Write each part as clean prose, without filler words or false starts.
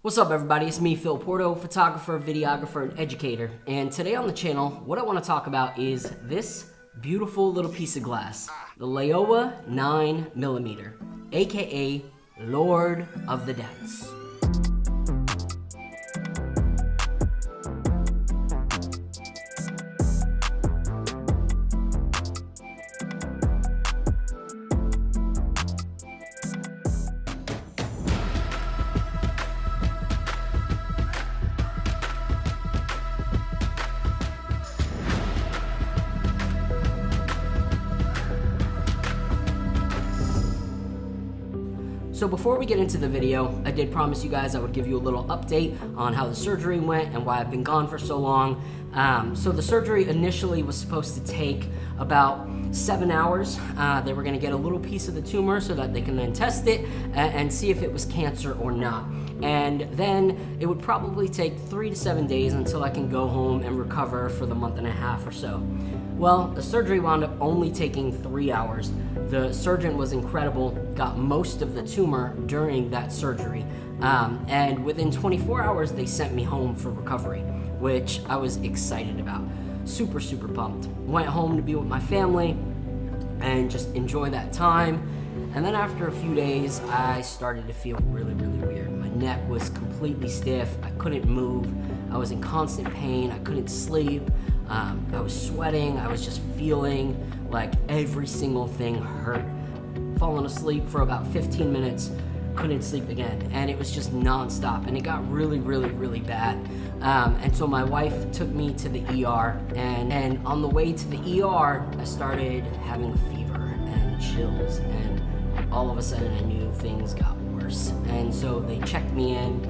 What's up everybody, it's me Phil Porto, photographer, videographer, and educator. And today on the channel, what I want to talk about is this beautiful little piece of glass. The Laowa 9mm, aka Lord of the Dance. So before we get into the video, I did promise you guys I would give you a little update on how the surgery went and why I've been gone for so long. So the surgery initially was supposed to take about 7 hours. They were gonna get a little piece of the tumor so that they can then test it and see if it was cancer or not. And then it would probably take 3 to 7 days until I can go home and recover for the month and a half or so. Well, the surgery wound up only taking 3 hours. The surgeon was incredible, got most of the tumor during that surgery. And within 24 hours, they sent me home for recovery, which I was excited about. Super, super pumped. Went home to be with my family and just enjoy that time. And then after a few days, I started to feel really, really weird. My neck was completely stiff. I couldn't move. I was in constant pain. I couldn't sleep. I was sweating. I was just feeling like every single thing hurt. Falling asleep for about 15 minutes, couldn't sleep again. And it was just nonstop. And it got really, really, really bad. And so my wife took me to the ER. And on the way to the ER, I started having a fever and chills. And all of a sudden I knew things got worse. And so they checked me in.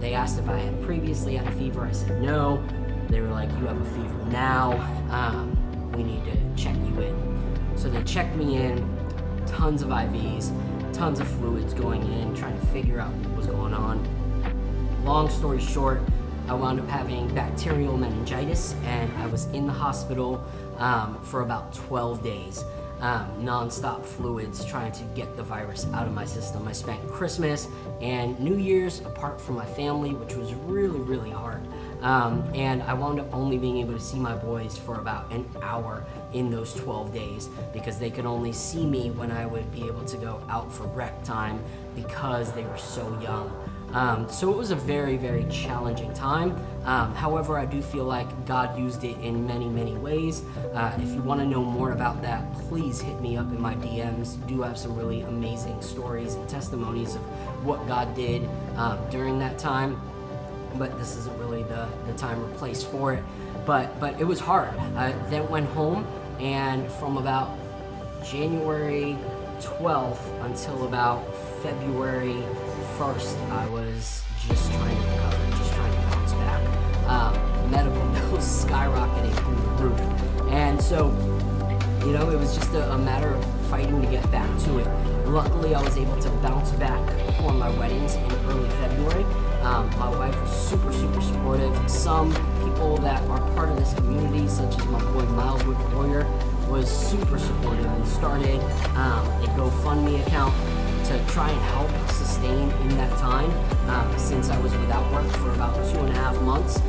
They asked if I had previously had a fever. I said no. They were like, you have a fever now. We need to check you in. So they checked me in, tons of IVs, tons of fluids going in, trying to figure out what was going on. Long story short, I wound up having bacterial meningitis and I was in the hospital for about 12 days. Non-stop fluids trying to get the virus out of my system. I spent Christmas and New Year's apart from my family, which was really, really hard. And I wound up only being able to see my boys for about an hour in those 12 days because they could only see me when I would be able to go out for rec time because they were so young. So it was a very, very challenging time. However, I do feel like God used it in many, many ways. If you want to know more about that, please hit me up in my DMs. Do have some really amazing stories and testimonies of what God did during that time. But this isn't really the time or place for it. But it was hard. I then went home, and from about January 12th until about February 1st, I was just trying to recover, just trying to bounce back. Medical bills skyrocketing through the roof. And so, you know, it was just a matter of fighting to get back to it. Luckily, I was able to bounce back for my weddings in early February. My wife was super, super supportive. Some people that are part of this community, such as my boy Miles Witt Boyer, was super supportive and started a GoFundMe account to try and help sustain in that time since I was without work for about 2.5 months.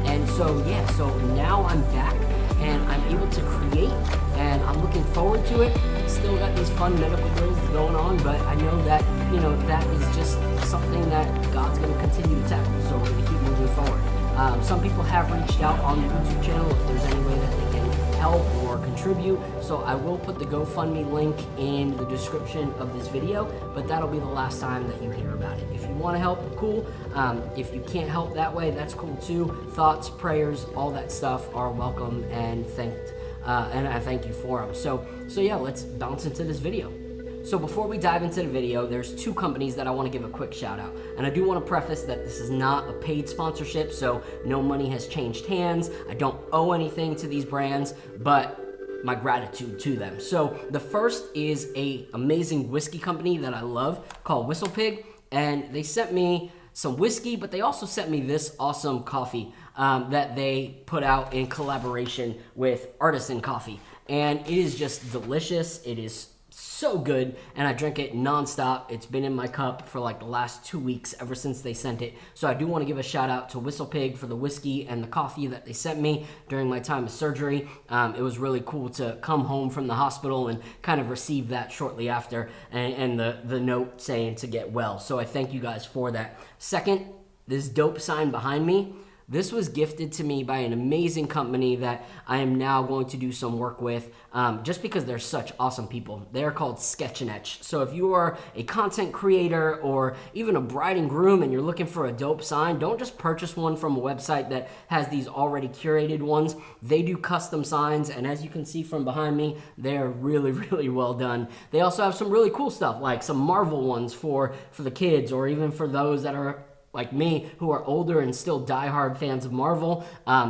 And so, yeah, so now I'm back and I'm able to create and I'm looking forward to it. Still got these fun medical bills going on, but I know that, you know, that is just something that God's going to continue to tackle, so we're going to keep moving forward. Some people have reached out on the YouTube channel if there's any way that they can help or contribute, so I will put the GoFundMe link in the description of this video, but that'll be the last time that you hear about it. If you want to help, cool. If you can't help that way, that's cool too. Thoughts, prayers, all that stuff are welcome and thanked. And I thank you for them. So yeah, let's bounce into this video. So before we dive into the video, there's 2 companies that I want to give a quick shout out. And I do want to preface that this is not a paid sponsorship, so no money has changed hands. I don't owe anything to these brands, but my gratitude to them. So the first is a amazing whiskey company that I love called Whistle Pig, and they sent me some whiskey, but they also sent me this awesome coffee that they put out in collaboration with Artisan Coffee. And it is just delicious. It is so good, and I drink it nonstop. It's been in my cup for like the last 2 weeks ever since they sent it. So I do want to give a shout out to Whistle Pig for the whiskey and the coffee that they sent me during my time of surgery. It was really cool to come home from the hospital and kind of receive that shortly after, and the note saying to get well. So I thank you guys for that. Second, this dope sign behind me. This was gifted to me by an amazing company that I am now going to do some work with, just because they're such awesome people. They're called Sketch and Etch. So if you are a content creator or even a bride and groom and you're looking for a dope sign, don't just purchase one from a website that has these already curated ones. They do custom signs, and as you can see from behind me, they're really, really well done. They also have some really cool stuff, like some Marvel ones for the kids, or even for those that are like me, who are older and still diehard fans of Marvel.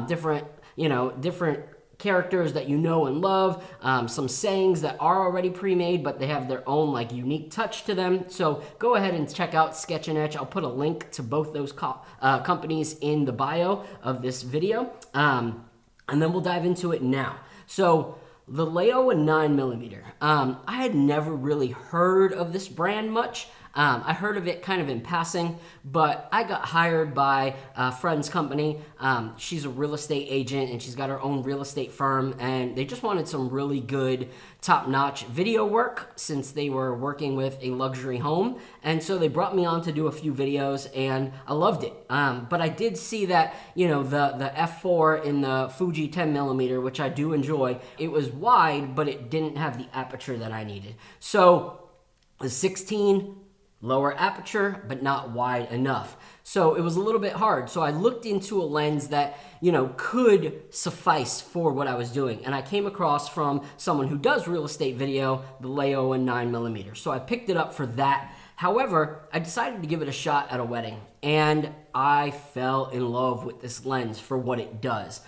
Different characters that you know and love, some sayings that are already pre-made, but they have their own like unique touch to them. So go ahead and check out Sketch and Etch. I'll put a link to both those companies in the bio of this video, and then we'll dive into it now. So the Laowa 9mm. I had never really heard of this brand much. I heard of it kind of in passing, but I got hired by a friend's company. She's a real estate agent, and she's got her own real estate firm, and they just wanted some really good, top-notch video work since they were working with a luxury home. And so they brought me on to do a few videos, and I loved it. But I did see that, the f4 in the Fuji 10mm, which I do enjoy, it was wide, but it didn't have the aperture that I needed. So the 16, lower aperture, but not wide enough. So it was a little bit hard. So I looked into a lens that, could suffice for what I was doing. And I came across from someone who does real estate video, the Laowa 9mm. So I picked it up for that. However, I decided to give it a shot at a wedding, and I fell in love with this lens for what it does.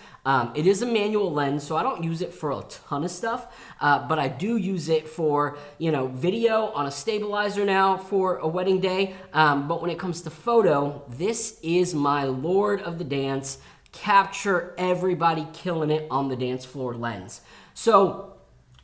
It is a manual lens, so I don't use it for a ton of stuff, but I do use it for, video on a stabilizer now for a wedding day. But when it comes to photo, this is my Lord of the Dance, capture everybody killing it on the dance floor lens. So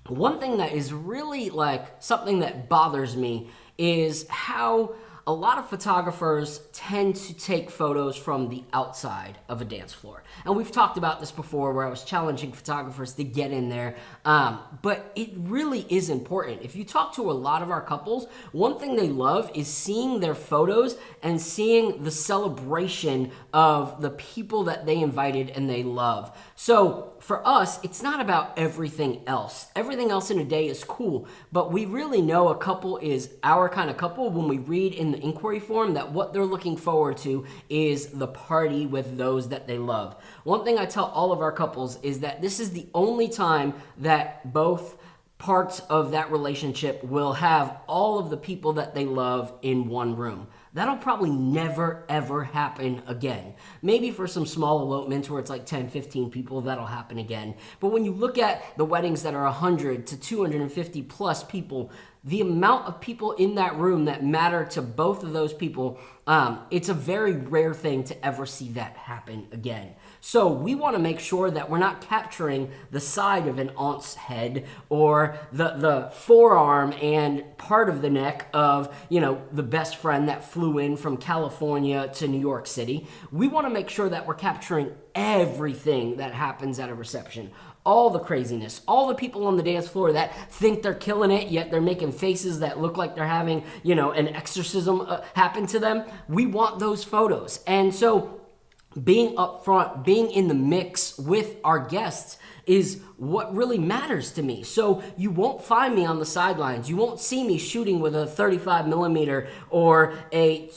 one thing that is really like something that bothers me is how a lot of photographers tend to take photos from the outside of a dance floor. And we've talked about this before, where I was challenging photographers to get in there. But it really is important. If you talk to a lot of our couples, one thing they love is seeing their photos and seeing the celebration of the people that they invited and they love. So for us, it's not about everything else. Everything else in a day is cool, but we really know a couple is our kind of couple when we read in the inquiry form that what they're looking forward to is the party with those that they love. One thing I tell all of our couples is that this is the only time that both parts of that relationship will have all of the people that they love in one room. That'll probably never, ever happen again. Maybe for some small elopements where it's like 10, 15 people, that'll happen again. But when you look at the weddings that are 100 to 250 plus people, the amount of people in that room that matter to both of those people, it's a very rare thing to ever see that happen again. So we want to make sure that we're not capturing the side of an aunt's head or the forearm and part of the neck of, the best friend that flew in from California to New York City. We want to make sure that we're capturing everything that happens at a reception. All the craziness, all the people on the dance floor that think they're killing it, yet they're making faces that look like they're having, an exorcism happen to them. We want those photos. And so being up front, being in the mix with our guests is what really matters to me. So you won't find me on the sidelines. You won't see me shooting with a 35mm or a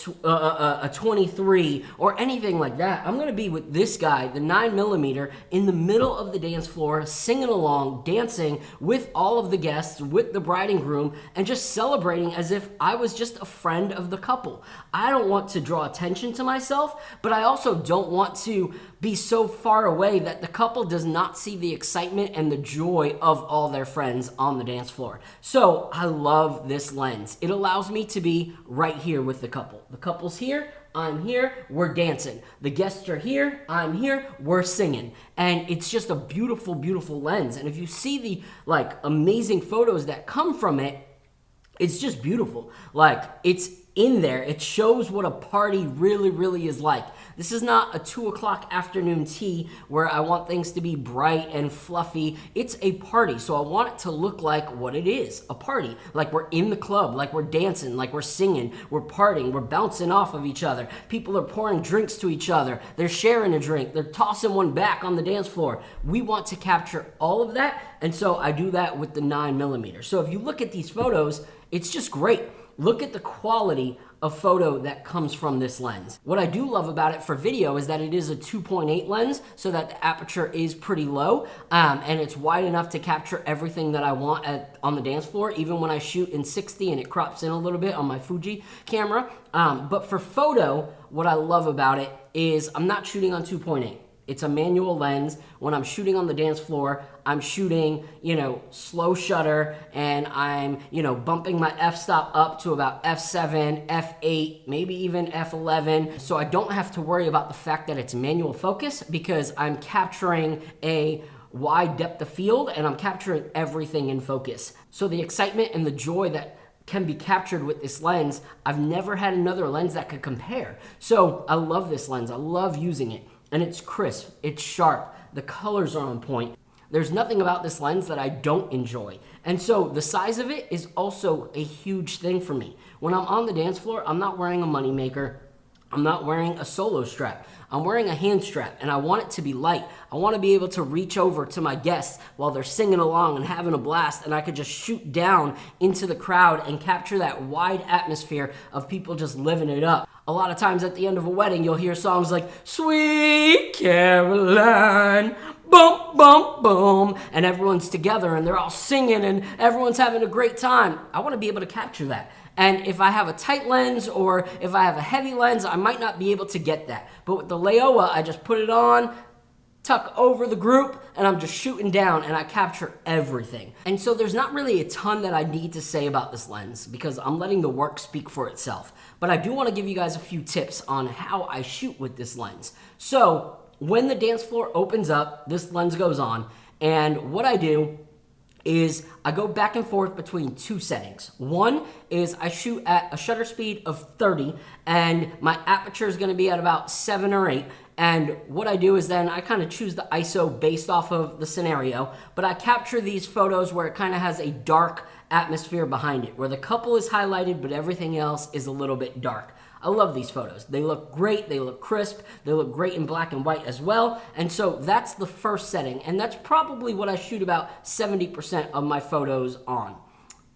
23 or anything like that. I'm gonna be with this guy, the 9mm, in the middle of the dance floor, singing along, dancing with all of the guests, with the bride and groom, and just celebrating as if I was just a friend of the couple. I don't want to draw attention to myself, but I also don't want to be so far away that the couple does not see the excitement and the joy of all their friends on the dance floor. So I love this lens. It allows me to be right here with the couple. The couple's here, I'm here, we're dancing. The guests are here, I'm here, we're singing. And it's just a beautiful, beautiful lens. And if you see the amazing photos that come from it, It's just beautiful. Like, it's in there. It shows what a party really is like. This is not a 2 o'clock afternoon tea where I want things to be bright and fluffy. It's a party, so I want it to look like what it is, a party. Like we're in the club, like we're dancing, like we're singing, we're partying, we're bouncing off of each other. People are pouring drinks to each other. They're sharing a drink. They're tossing one back on the dance floor. We want to capture all of that, and so I do that with the 9mm. So if you look at these photos, it's just great. Look at the quality of photo that comes from this lens. What I do love about it for video is that it is a 2.8 lens, so that the aperture is pretty low, and it's wide enough to capture everything that I want on the dance floor, even when I shoot in 60 and it crops in a little bit on my Fuji camera. But for photo, what I love about it is I'm not shooting on 2.8. It's a manual lens. When I'm shooting on the dance floor, I'm shooting, slow shutter, and I'm, bumping my f-stop up to about f7, f8, maybe even f11. So I don't have to worry about the fact that it's manual focus, because I'm capturing a wide depth of field and I'm capturing everything in focus. So the excitement and the joy that can be captured with this lens, I've never had another lens that could compare. So I love this lens. I love using it. And it's crisp, it's sharp, the colors are on point. There's nothing about this lens that I don't enjoy. And so the size of it is also a huge thing for me. When I'm on the dance floor, I'm not wearing a moneymaker. I'm not wearing a solo strap. I'm wearing a hand strap, and I want it to be light. I want to be able to reach over to my guests while they're singing along and having a blast, and I could just shoot down into the crowd and capture that wide atmosphere of people just living it up. A lot of times at the end of a wedding, you'll hear songs like Sweet Caroline, boom, boom, boom, and everyone's together and they're all singing and everyone's having a great time. I want to be able to capture that. And if I have a tight lens or if I have a heavy lens, I might not be able to get that. But with the Laowa, I just put it on, tuck over the group, and I'm just shooting down and I capture everything. And so there's not really a ton that I need to say about this lens because I'm letting the work speak for itself. But I do want to give you guys a few tips on how I shoot with this lens. So when the dance floor opens up, this lens goes on, and what I do is I go back and forth between two settings. One is I shoot at a shutter speed of 30 and my aperture is gonna be at about 7 or 8. And what I do is then I kind of choose the ISO based off of the scenario, but I capture these photos where it kind of has a dark atmosphere behind it, where the couple is highlighted, but everything else is a little bit dark. I love these photos. They look great, they look crisp, they look great in black and white as well. And so that's the first setting, and that's probably what I shoot about 70% of my photos on.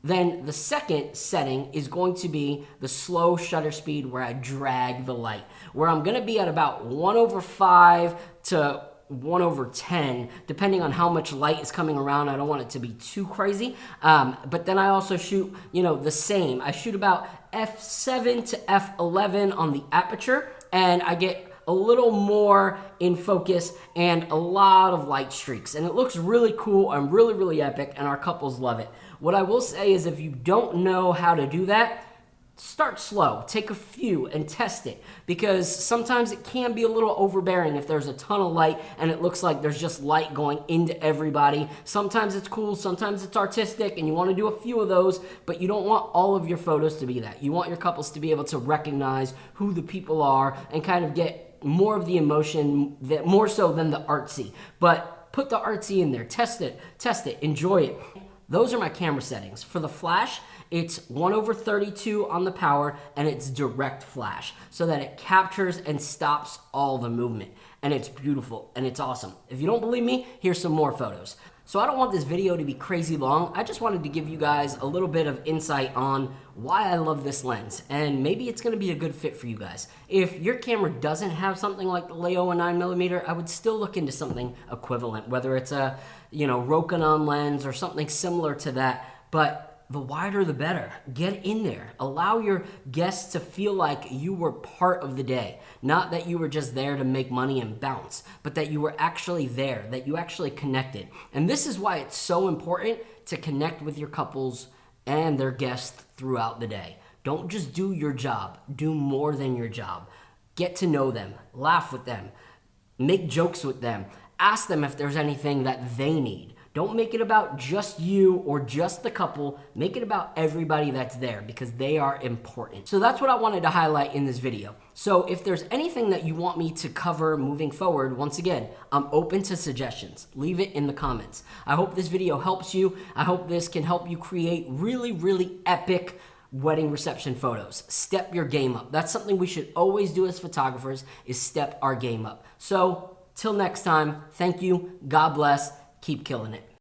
Then the second setting is going to be the slow shutter speed where I drag the light, where I'm gonna be at about 1/5 to 1/10, depending on how much light is coming around. I don't want it to be too crazy. But then I also shoot, the same. I shoot about f7 to f11 on the aperture, and I get a little more in focus and a lot of light streaks. And it looks really cool and really epic, and our couples love it. What I will say is if you don't know how to do that, start slow, take a few and test it, because sometimes it can be a little overbearing if there's a ton of light and it looks like there's just light going into everybody. Sometimes it's cool, sometimes it's artistic, and you want to do a few of those, but you don't want all of your photos to be that. You want your couples to be able to recognize who the people are and kind of get more of the emotion, that more so than the artsy. But put the artsy in there, test it, enjoy it. Those are my camera settings. For the flash, it's 1/32 on the power, and it's direct flash so that it captures and stops all the movement. And it's beautiful and it's awesome. If you don't believe me, here's some more photos. So I don't want this video to be crazy long. I just wanted to give you guys a little bit of insight on why I love this lens, and maybe it's gonna be a good fit for you guys. If your camera doesn't have something like the Laowa 9mm, I would still look into something equivalent, whether it's a, Rokinon lens or something similar to that, but the wider the better. Get in there. Allow your guests to feel like you were part of the day. Not that you were just there to make money and bounce, but that you were actually there, that you actually connected. And this is why it's so important to connect with your couples and their guests throughout the day. Don't just do your job. Do more than your job. Get to know them. Laugh with them. Make jokes with them. Ask them if there's anything that they need. Don't make it about just you or just the couple. Make it about everybody that's there because they are important. So that's what I wanted to highlight in this video. So if there's anything that you want me to cover moving forward, once again, I'm open to suggestions. Leave it in the comments. I hope this video helps you. I hope this can help you create really, really epic wedding reception photos. Step your game up. That's something we should always do as photographers, is step our game up. So till next time, thank you. God bless. Keep killing it.